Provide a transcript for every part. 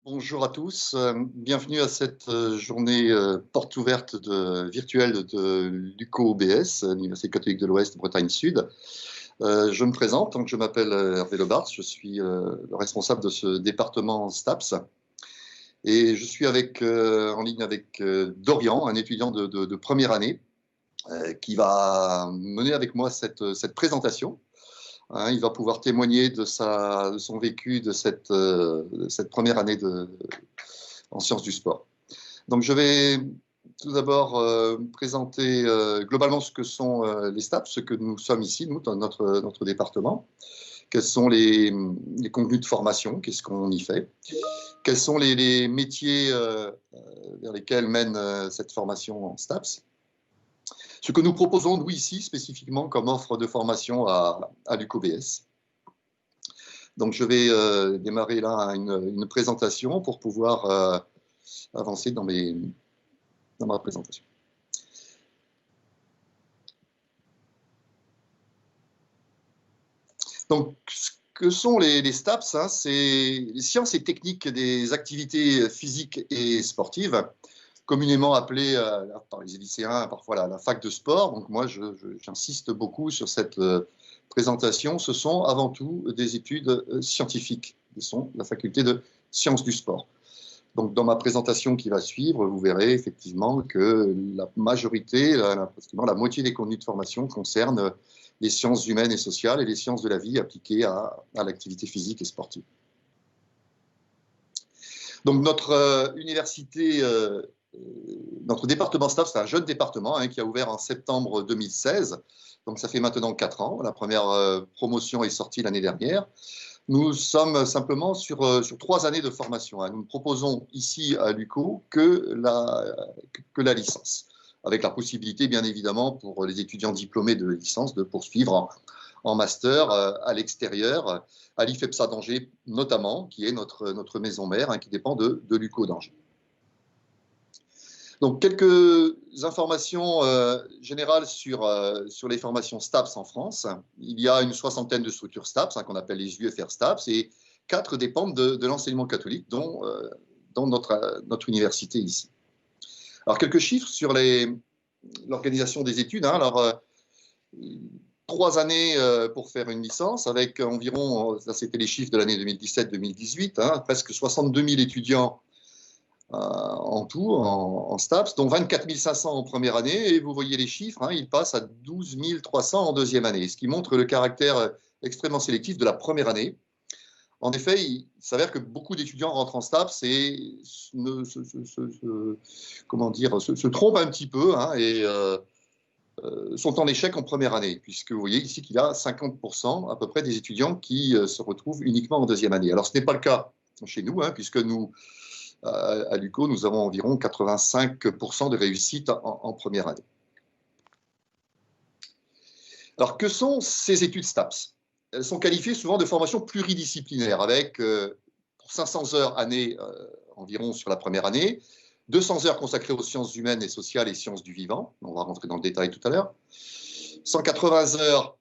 Bonjour à tous, bienvenue à cette journée porte ouverte virtuelle de l'UCO-OBS, l'Université catholique de l'Ouest Bretagne Sud. Je me présente, donc je m'appelle Hervé Lebart, je suis le responsable de ce département STAPS et je suis en ligne avec Dorian, un étudiant de première année qui va mener avec moi cette présentation. Il va pouvoir témoigner de son vécu de cette première année en sciences du sport. Donc, je vais tout d'abord présenter globalement ce que sont les STAPS, ce que nous sommes ici, nous, dans notre département. Quels sont les contenus de formation, qu'est-ce qu'on y fait, quels sont les métiers vers lesquels mène cette formation en STAPS. Ce que nous proposons, nous, ici, spécifiquement comme offre de formation à l'UCOBS. Donc, je vais démarrer là une présentation pour pouvoir avancer dans ma présentation. Donc, ce que sont les STAPS, c'est les sciences et techniques des activités physiques et sportives, communément appelée par les lycéens parfois la fac de sport. Donc moi, j'insiste beaucoup sur cette présentation. Ce sont avant tout des études scientifiques. Ce sont la faculté de sciences du sport. Donc dans ma présentation qui va suivre, vous verrez effectivement que la majorité, pratiquement la moitié des contenus de formation concernent les sciences humaines et sociales et les sciences de la vie appliquées à l'activité physique et sportive. Donc notre université... notre département STAPS, c'est un jeune département qui a ouvert en septembre 2016, donc ça fait maintenant 4 ans. La première promotion est sortie l'année dernière. Nous sommes simplement sur 3 années de formation. Nous ne proposons ici à l'UCO que la licence, avec la possibilité, bien évidemment, pour les étudiants diplômés de licence de poursuivre en master à l'extérieur, à l'IFEPSA d'Angers notamment, qui est notre maison mère, qui dépend de l'UCO d'Angers. Donc, quelques informations générales sur les formations STAPS en France. Il y a une 60aine de structures STAPS, qu'on appelle les UFR STAPS, et 4 dépendent de l'enseignement catholique, dont notre université ici. Alors, quelques chiffres sur l'organisation des études. Alors, 3 années pour faire une licence, avec environ, ça c'était les chiffres de l'année 2017-2018, presque 62 000 étudiants en tout, en STAPS, dont 24 500 en première année, et vous voyez les chiffres, ils passent à 12 300 en deuxième année, ce qui montre le caractère extrêmement sélectif de la première année. En effet, il s'avère que beaucoup d'étudiants rentrent en STAPS et se trompent un petit peu et sont en échec en première année, puisque vous voyez ici qu'il y a 50% à peu près des étudiants qui se retrouvent uniquement en deuxième année. Alors ce n'est pas le cas chez nous, puisque nous, à l'UCO, nous avons environ 85% de réussite en première année. Alors, que sont ces études STAPS? Elles sont qualifiées souvent de formations pluridisciplinaires, avec pour 500 heures année environ sur la première année, 200 heures consacrées aux sciences humaines et sociales et sciences du vivant, on va rentrer dans le détail tout à l'heure, 180 heures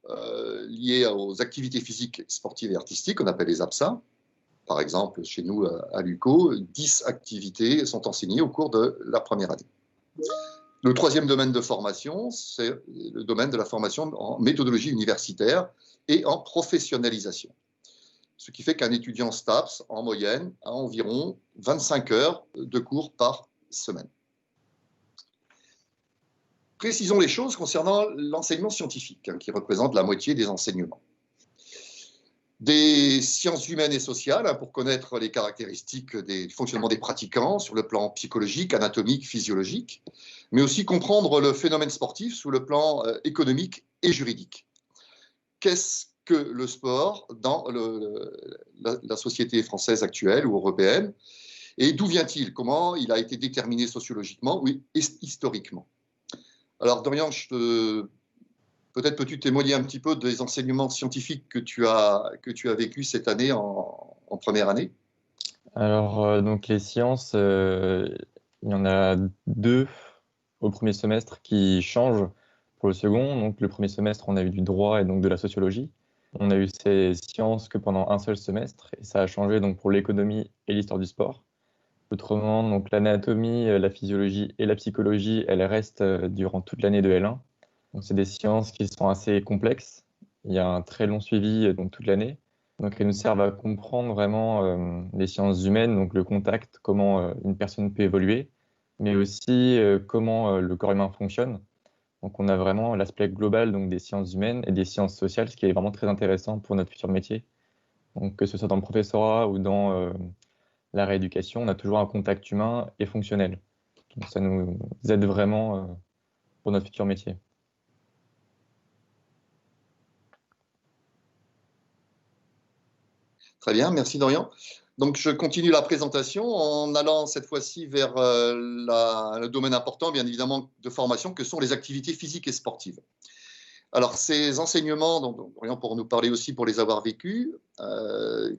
liées aux activités physiques, sportives et artistiques, qu'on appelle les APSA. Par exemple, chez nous, à l'UCO, 10 activités sont enseignées au cours de la première année. Le troisième domaine de formation, c'est le domaine de la formation en méthodologie universitaire et en professionnalisation. Ce qui fait qu'un étudiant STAPS, en moyenne, a environ 25 heures de cours par semaine. Précisons les choses concernant l'enseignement scientifique, qui représente la moitié des enseignements. Des sciences humaines et sociales, pour connaître les caractéristiques du fonctionnement des pratiquants sur le plan psychologique, anatomique, physiologique, mais aussi comprendre le phénomène sportif sous le plan économique et juridique. Qu'est-ce que le sport dans la société française actuelle ou européenne, et d'où vient-il? Comment il a été déterminé sociologiquement ou historiquement? Alors, Dorian, peut-être peux-tu témoigner un petit peu des enseignements scientifiques que tu as vécu cette année en première année? Alors, donc les sciences, il y en a 2 au premier semestre qui changent pour le second. Donc le premier semestre, on a eu du droit et donc de la sociologie. On a eu ces sciences que pendant un seul semestre, et ça a changé donc pour l'économie et l'histoire du sport. Autrement, donc l'anatomie, la physiologie et la psychologie, elles restent durant toute l'année de L1. Donc, c'est des sciences qui sont assez complexes. Il y a un très long suivi donc toute l'année. Donc, elles nous servent à comprendre vraiment les sciences humaines, donc le contact, comment une personne peut évoluer, mais aussi comment le corps humain fonctionne. Donc, on a vraiment l'aspect global donc, des sciences humaines et des sciences sociales, ce qui est vraiment très intéressant pour notre futur métier. Donc, que ce soit dans le professorat ou dans la rééducation, on a toujours un contact humain et fonctionnel. Donc, ça nous aide vraiment pour notre futur métier. Très bien, merci Dorian. Donc, je continue la présentation en allant cette fois-ci vers le domaine important, bien évidemment, de formation, que sont les activités physiques et sportives. Alors, ces enseignements, dont Dorian pour nous parler aussi pour les avoir vécus,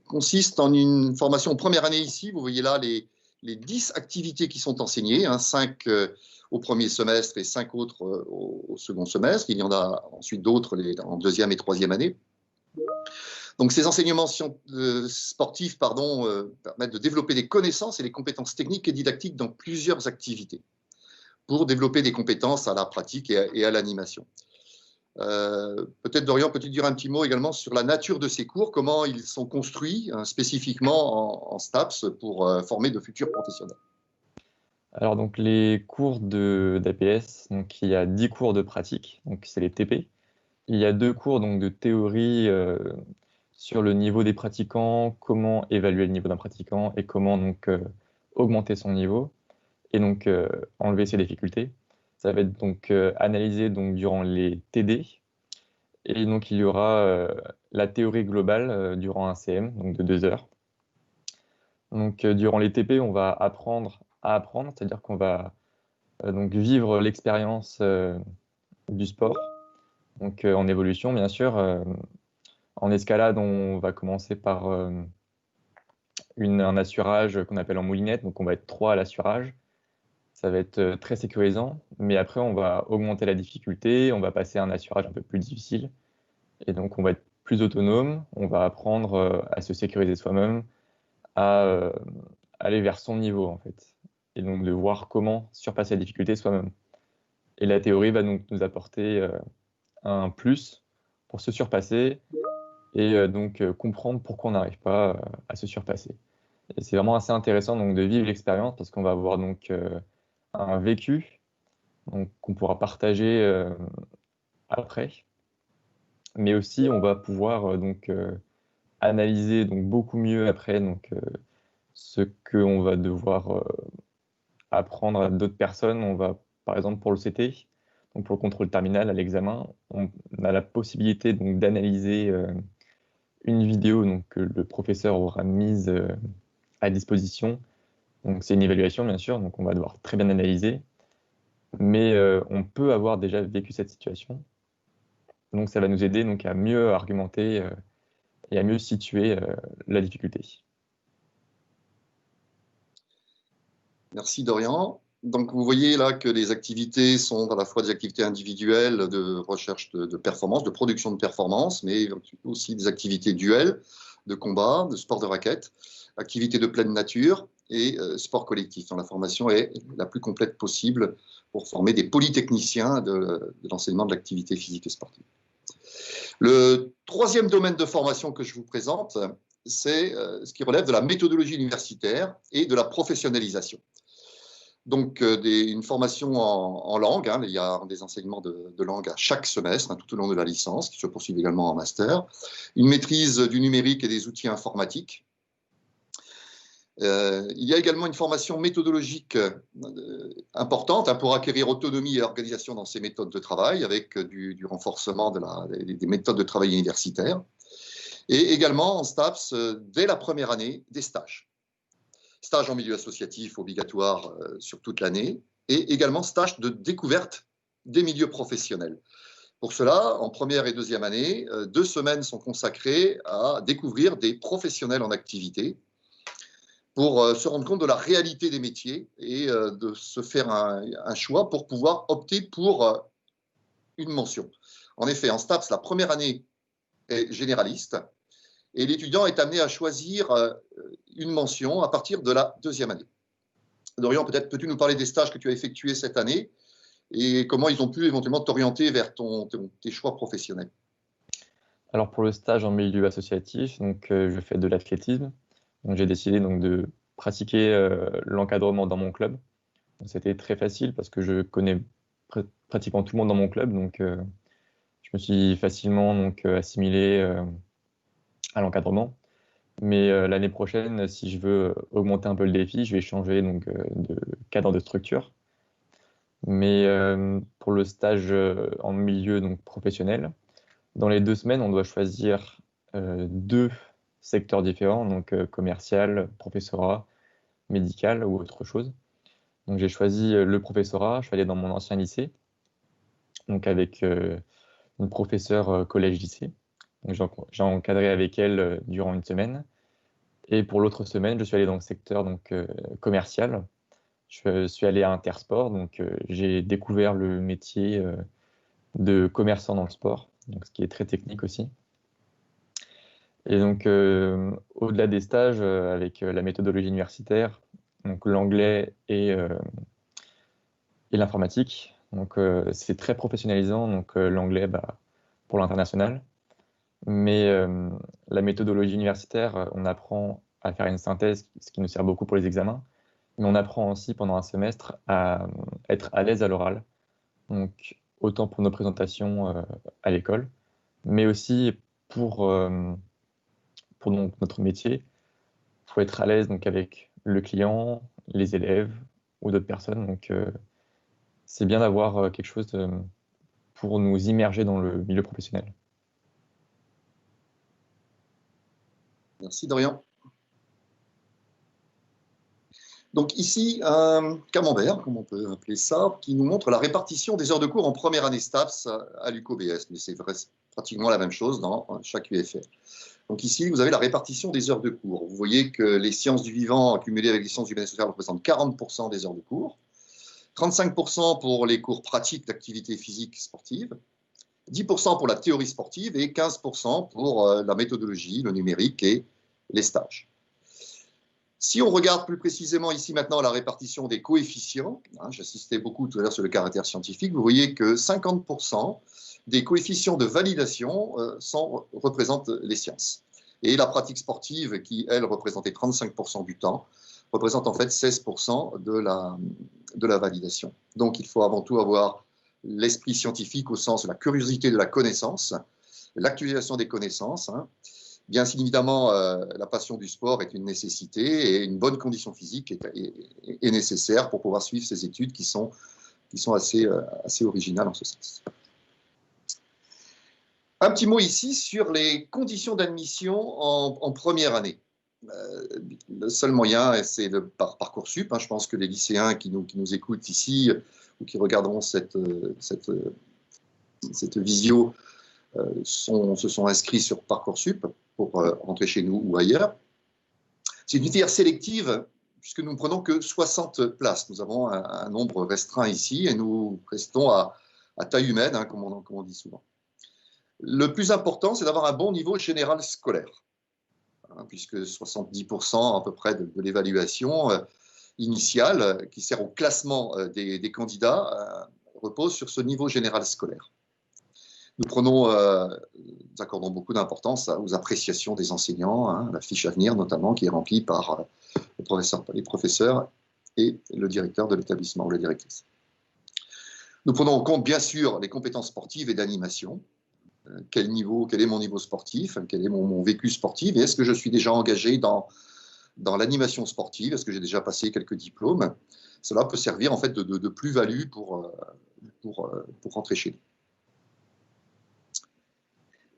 consistent en une formation en première année ici. Vous voyez là les 10 activités qui sont enseignées, 5 au premier semestre et 5 autres au second semestre. Il y en a ensuite d'autres en deuxième et troisième année. Donc, ces enseignements sportifs permettent de développer des connaissances et des compétences techniques et didactiques dans plusieurs activités pour développer des compétences à la pratique et à l'animation. Peut-être, Dorian, peux-tu dire un petit mot également sur la nature de ces cours, comment ils sont construits spécifiquement en STAPS pour former de futurs professionnels? Alors, donc, les cours d'APS, donc, il y a 10 cours de pratique, donc c'est les TP. Il y a 2 cours donc, de théorie sur le niveau des pratiquants, comment évaluer le niveau d'un pratiquant et comment donc, augmenter son niveau et donc enlever ses difficultés. Ça va être donc analysé donc, durant les TD. Et donc, il y aura la théorie globale durant un CM, donc de 2 heures. Donc, durant les TP, on va apprendre à apprendre, c'est-à-dire qu'on va donc vivre l'expérience du sport, donc en évolution, bien sûr. En escalade, on va commencer par un assurage qu'on appelle en moulinette, donc on va être 3 à l'assurage. Ça va être très sécurisant, mais après, on va augmenter la difficulté, on va passer à un assurage un peu plus difficile. Et donc, on va être plus autonome, on va apprendre à se sécuriser soi-même, à aller vers son niveau, en fait. Et donc, de voir comment surpasser la difficulté soi-même. Et la théorie va donc nous apporter un plus pour se surpasser et donc comprendre pourquoi on n'arrive pas à se surpasser. Et c'est vraiment assez intéressant donc, de vivre l'expérience parce qu'on va avoir donc un vécu donc, qu'on pourra partager après. Mais aussi, on va pouvoir donc analyser donc beaucoup mieux après donc ce qu'on va devoir apprendre à d'autres personnes. On va, par exemple, pour le CT, donc pour le contrôle terminal à l'examen, on a la possibilité donc d'analyser une vidéo donc que le professeur aura mise à disposition. Donc c'est une évaluation bien sûr, donc on va devoir très bien analyser, mais on peut avoir déjà vécu cette situation. Donc ça va nous aider donc à mieux argumenter et à mieux situer la difficulté. Merci Dorian. Donc vous voyez là que les activités sont à la fois des activités individuelles de recherche de performance, de production de performance, mais aussi des activités duelles, de combat, de sport de raquette, activités de pleine nature et sport collectif. La formation est la plus complète possible pour former des polytechniciens de l'enseignement de l'activité physique et sportive. Le troisième domaine de formation que je vous présente, c'est ce qui relève de la méthodologie universitaire et de la professionnalisation. Donc, une formation en langue, il y a des enseignements de langue à chaque semestre, tout au long de la licence, qui se poursuivent également en master. Une maîtrise du numérique et des outils informatiques. Il y a également une formation méthodologique importante pour acquérir autonomie et organisation dans ces méthodes de travail, avec du renforcement des méthodes de travail universitaires. Et également en STAPS, dès la première année, des stages. Stage en milieu associatif obligatoire sur toute l'année et également stage de découverte des milieux professionnels. Pour cela, en première et deuxième année, 2 semaines sont consacrées à découvrir des professionnels en activité pour se rendre compte de la réalité des métiers et de se faire un choix pour pouvoir opter pour une mention. En effet, en STAPS, la première année est généraliste et l'étudiant est amené à choisir une mention à partir de la deuxième année. Dorian, peut-être peux-tu nous parler des stages que tu as effectués cette année et comment ils ont pu éventuellement t'orienter vers tes choix professionnels? Alors pour le stage en milieu associatif, donc, je fais de l'athlétisme. Donc j'ai décidé donc, de pratiquer l'encadrement dans mon club. C'était très facile parce que je connais pratiquement tout le monde dans mon club. Donc je me suis facilement donc, assimilé à l'encadrement. Mais l'année prochaine, si je veux augmenter un peu le défi, je vais changer donc, de cadre de structure. Mais pour le stage en milieu donc, professionnel, dans les 2 semaines, on doit choisir 2 secteurs différents, donc commercial, professorat, médical ou autre chose. Donc j'ai choisi le professorat, je suis allé dans mon ancien lycée, donc avec une professeure collège-lycée. Donc j'ai encadré avec elle durant une semaine. Et pour l'autre semaine, je suis allé dans le secteur donc, commercial. Je suis allé à Intersport, donc j'ai découvert le métier de commerçant dans le sport, donc ce qui est très technique aussi. Et donc, au-delà des stages avec la méthodologie universitaire, donc l'anglais et l'informatique, donc c'est très professionnalisant. Donc l'anglais pour l'international, mais la méthodologie universitaire, on apprend à faire une synthèse, ce qui nous sert beaucoup pour les examens, mais on apprend aussi pendant un semestre à être à l'aise à l'oral, donc autant pour nos présentations à l'école, mais aussi pour, pour donc, notre métier. Il faut être à l'aise donc, avec le client, les élèves ou d'autres personnes. Donc, c'est bien d'avoir quelque chose pour nous immerger dans le milieu professionnel. Merci Dorian. Donc ici, un camembert, comme on peut appeler ça, qui nous montre la répartition des heures de cours en première année STAPS à l'UCOBS. Mais c'est pratiquement la même chose dans chaque UFR. Donc ici, vous avez la répartition des heures de cours. Vous voyez que les sciences du vivant accumulées avec les sciences humaines et sociales représentent 40% des heures de cours, 35% pour les cours pratiques d'activité physique sportive, 10% pour la théorie sportive et 15% pour la méthodologie, le numérique et les stages. Si on regarde plus précisément ici maintenant la répartition des coefficients, j'insistais beaucoup tout à l'heure sur le caractère scientifique, vous voyez que 50% des coefficients de validation représentent les sciences. Et la pratique sportive, qui, elle, représentait 35% du temps, représente en fait 16% de la validation. Donc il faut avant tout avoir l'esprit scientifique au sens de la curiosité de la connaissance, l'actualisation des connaissances, bien évidemment, la passion du sport est une nécessité et une bonne condition physique est nécessaire pour pouvoir suivre ces études qui sont assez originales en ce sens. Un petit mot ici sur les conditions d'admission en première année. Le seul moyen, c'est par Parcoursup. Je pense que les lycéens qui nous écoutent ici ou qui regarderont cette visio se sont inscrits sur Parcoursup pour rentrer chez nous ou ailleurs. C'est une filière sélective puisque nous ne prenons que 60 places. Nous avons un nombre restreint ici et nous restons à taille humaine, comme on dit souvent. Le plus important, c'est d'avoir un bon niveau général scolaire, puisque 70% à peu près de l'évaluation initiale qui sert au classement des candidats repose sur ce niveau général scolaire. Nous accordons beaucoup d'importance aux appréciations des enseignants, la fiche à venir notamment, qui est remplie par les professeurs et le directeur de l'établissement ou la directrice. Nous prenons en compte, bien sûr, les compétences sportives et d'animation. Quel est mon niveau sportif, quel est mon vécu sportif, et est-ce que je suis déjà engagé dans l'animation sportive, est-ce que j'ai déjà passé quelques diplômes. Cela peut servir en fait de plus-value pour rentrer chez nous.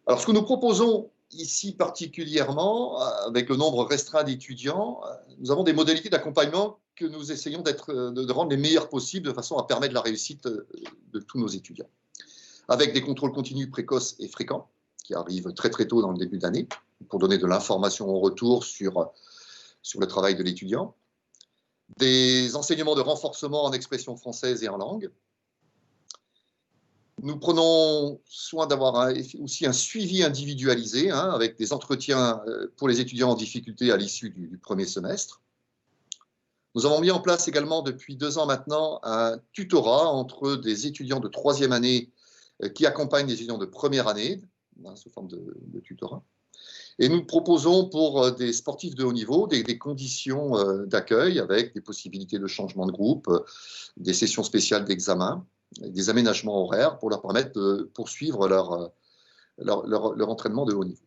Alors, ce que nous proposons ici particulièrement, avec le nombre restreint d'étudiants, nous avons des modalités d'accompagnement que nous essayons de rendre les meilleures possibles de façon à permettre la réussite de tous nos étudiants. Avec des contrôles continus précoces et fréquents, qui arrivent très très tôt dans le début d'année, pour donner de l'information en retour sur le travail de l'étudiant, des enseignements de renforcement en expression française et en langue. Nous prenons soin d'avoir aussi un suivi individualisé, avec des entretiens pour les étudiants en difficulté à l'issue du premier semestre. Nous avons mis en place également depuis 2 ans maintenant un tutorat entre des étudiants de 3e année qui accompagnent des étudiants de première année, sous forme de tutorat. Et nous proposons pour des sportifs de haut niveau des conditions d'accueil avec des possibilités de changement de groupe, des sessions spéciales d'examen, des aménagements horaires pour leur permettre de poursuivre leur entraînement de haut niveau.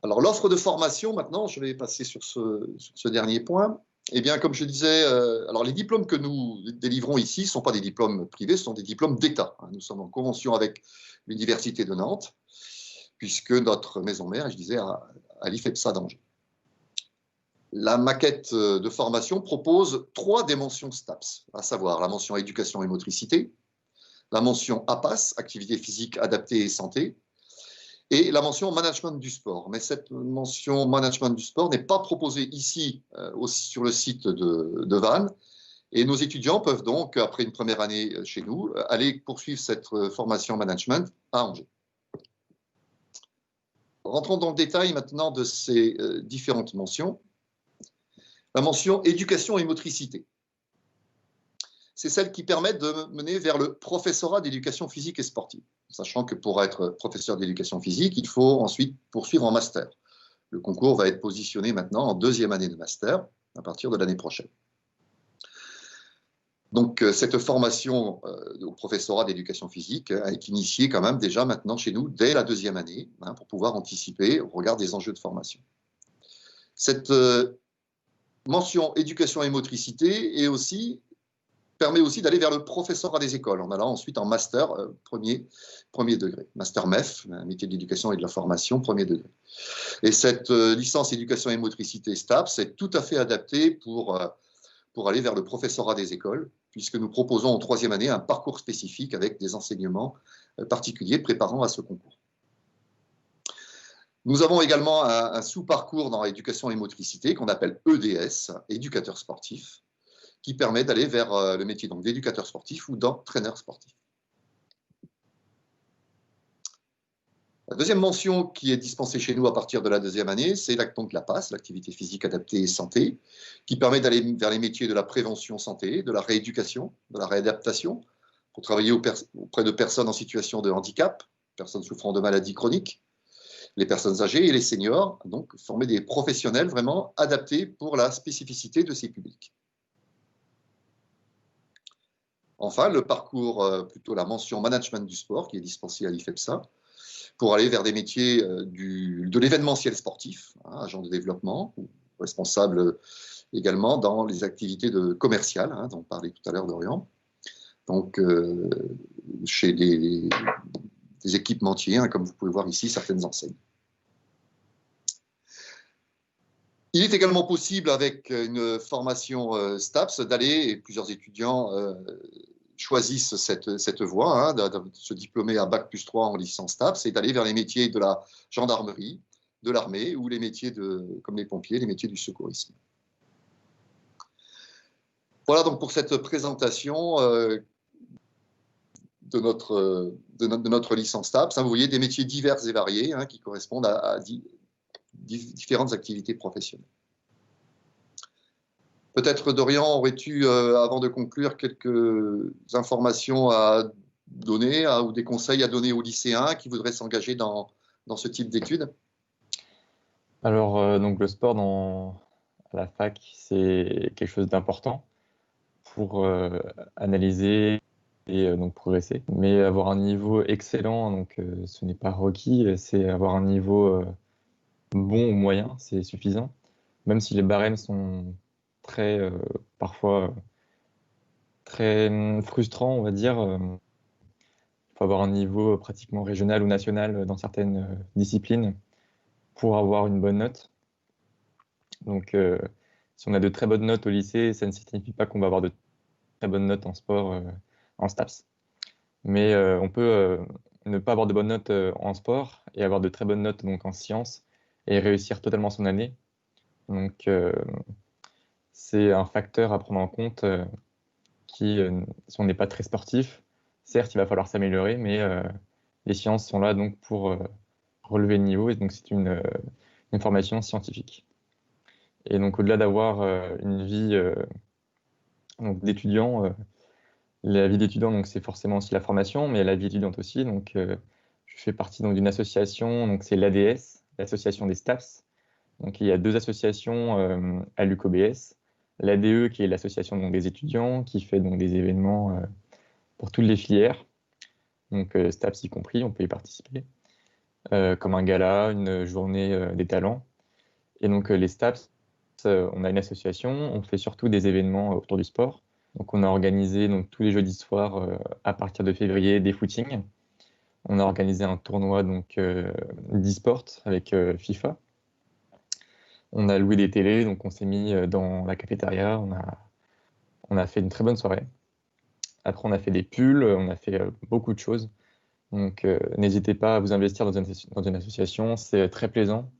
Alors l'offre de formation, maintenant, je vais passer sur ce dernier point. Eh bien, comme je disais, alors les diplômes que nous délivrons ici ne sont pas des diplômes privés, ce sont des diplômes d'État. Nous sommes en convention avec l'Université de Nantes, puisque notre maison mère, je disais, à l'IFEPSA d'Angers. La maquette de formation propose 3 des mentions STAPS, à savoir la mention éducation et motricité, la mention APAS, activité physique adaptée et santé, et la mention management du sport. Mais cette mention management du sport n'est pas proposée ici sur le site de Vannes. Et nos étudiants peuvent donc, après une première année chez nous, aller poursuivre cette formation management à Angers. Rentrons dans le détail maintenant de ces différentes mentions. La mention éducation et motricité. C'est celle qui permet de mener vers le professorat d'éducation physique et sportive. Sachant que pour être professeur d'éducation physique, il faut ensuite poursuivre en master. Le concours va être positionné maintenant en 2e année de master à partir de l'année prochaine. Donc cette formation au professorat d'éducation physique est initiée quand même déjà maintenant chez nous dès la 2e année pour pouvoir anticiper au regard des enjeux de formation. Cette mention éducation et motricité permet aussi d'aller vers le professorat des écoles, en allant ensuite en master premier degré. Master MEF, métier de l'éducation et de la formation, premier degré. Et cette licence éducation et motricité STAPS est tout à fait adaptée pour aller vers le professorat des écoles, puisque nous proposons en 3e année un parcours spécifique avec des enseignements particuliers préparant à ce concours. Nous avons également un sous-parcours dans l'éducation et motricité qu'on appelle EDS, éducateur sportif, qui permet d'aller vers le métier d'éducateur sportif ou d'entraîneur sportif. La deuxième mention qui est dispensée chez nous à partir de la 2e année, c'est donc la PAS, l'activité physique adaptée et santé, qui permet d'aller vers les métiers de la prévention santé, de la rééducation, de la réadaptation, pour travailler auprès de personnes en situation de handicap, personnes souffrant de maladies chroniques, les personnes âgées et les seniors, donc former des professionnels vraiment adaptés pour la spécificité de ces publics. Enfin, le parcours, plutôt la mention management du sport qui est dispensée à l'IFEPSA, pour aller vers des métiers de l'événementiel sportif, agent de développement, ou responsable également dans les activités commerciales, dont parlait tout à l'heure Dorian, donc chez des équipementiers, comme vous pouvez voir ici, certaines enseignes. Il est également possible, avec une formation STAPS, d'aller, et plusieurs étudiants choisissent cette voie, de se diplômer à Bac+3 en licence STAPS, et d'aller vers les métiers de la gendarmerie, de l'armée, ou les métiers comme les pompiers, les métiers du secourisme. Voilà donc pour cette présentation de notre licence STAPS. Vous voyez des métiers divers et variés qui correspondent à différentes activités professionnelles. Peut-être, Dorian, aurais-tu, avant de conclure, quelques informations à donner ou des conseils à donner aux lycéens qui voudraient s'engager dans ce type d'études? Alors, donc le sport à la fac, c'est quelque chose d'important pour analyser et donc progresser. Mais avoir un niveau excellent, donc ce n'est pas requis, c'est avoir un niveau bon ou moyen, c'est suffisant. Même si les barèmes sont parfois très frustrants, on va dire. Il faut avoir un niveau pratiquement régional ou national dans certaines disciplines pour avoir une bonne note. Donc, si on a de très bonnes notes au lycée, ça ne signifie pas qu'on va avoir de très bonnes notes en sport, en STAPS. Mais on peut ne pas avoir de bonnes notes en sport et avoir de très bonnes notes donc, en sciences et réussir totalement son année. Donc, c'est un facteur à prendre en compte si on n'est pas très sportif, certes, il va falloir s'améliorer, mais les sciences sont là donc pour relever le niveau. Et donc, c'est une formation scientifique. Et donc, au-delà d'avoir une vie d'étudiant, la vie d'étudiant, donc c'est forcément aussi la formation, mais la vie étudiante aussi. Donc, je fais partie d'une association, donc c'est l'ADS, l'association des STAPS. Donc, il y a 2 associations à l'UCOBS. L'ADE, qui est l'association des étudiants, qui fait donc des événements pour toutes les filières, donc STAPS y compris, on peut y participer, comme un gala, une journée des talents. Et donc les STAPS, on a une association, on fait surtout des événements autour du sport. Donc on a organisé donc, tous les jeudis soirs à partir de février des footings. On a organisé un tournoi d'e-sport avec FIFA. On a loué des télés, donc on s'est mis dans la cafétéria, on a fait une très bonne soirée. Après, on a fait des pulls, on a fait beaucoup de choses. Donc, n'hésitez pas à vous investir dans une association, c'est très plaisant.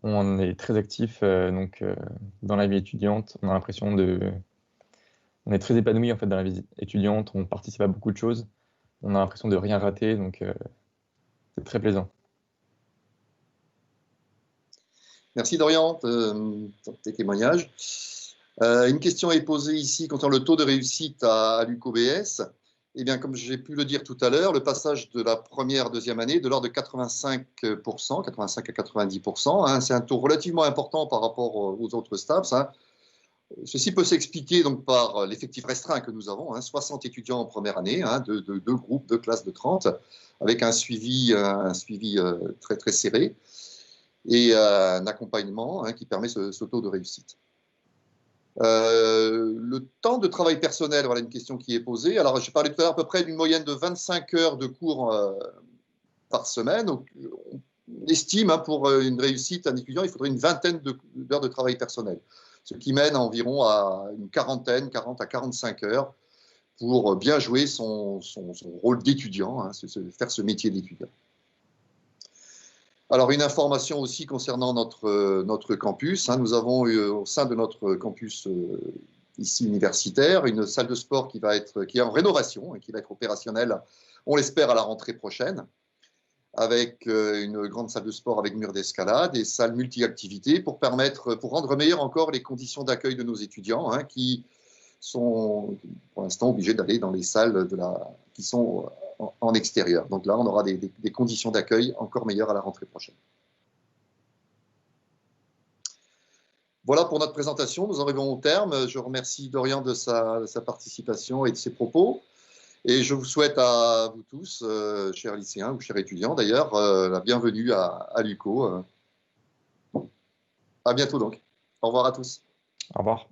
On est très actif dans la vie étudiante. On a l'impression on est très épanoui en fait dans la vie étudiante. On participe à beaucoup de choses. On a l'impression de rien rater, donc c'est très plaisant. Merci Dorian pour tes témoignages. Une question est posée ici concernant le taux de réussite à l'UCOBS. Eh bien, comme j'ai pu le dire tout à l'heure, le passage de la première, deuxième année est de l'ordre de 85%, 85 à 90%. Hein, c'est un taux relativement important par rapport aux autres STAPS. Hein. Ceci peut s'expliquer donc par l'effectif restreint que nous avons, hein, 60 étudiants en première année, hein, deux groupes, 2 classes de 30, avec un suivi très, très serré et un accompagnement hein, qui permet ce taux de réussite. Le temps de travail personnel, voilà une question qui est posée. Alors, j'ai parlé tout à l'heure à peu près d'une moyenne de 25 heures de cours par semaine. Donc, on estime hein, pour une réussite à un étudiant, il faudrait une vingtaine d'heures de travail personnel, ce qui mène environ à une quarantaine, 40 à 45 heures pour bien jouer son rôle d'étudiant, hein, faire ce métier d'étudiant. Alors, une information aussi concernant notre campus. Hein, nous avons au sein de notre campus ici universitaire une salle de sport qui est en rénovation et qui va être opérationnelle, on l'espère, à la rentrée prochaine, avec une grande salle de sport avec mur d'escalade et salle multi-activités pour rendre meilleures encore les conditions d'accueil de nos étudiants hein, qui sont pour l'instant obligés d'aller dans les salles qui sont en extérieur. Donc là, on aura des conditions d'accueil encore meilleures à la rentrée prochaine. Voilà pour notre présentation. Nous arrivons au terme. Je remercie Dorian de sa participation et de ses propos. Et je vous souhaite à vous tous, chers lycéens ou chers étudiants d'ailleurs, la bienvenue à l'UCO. À bientôt donc. Au revoir à tous. Au revoir.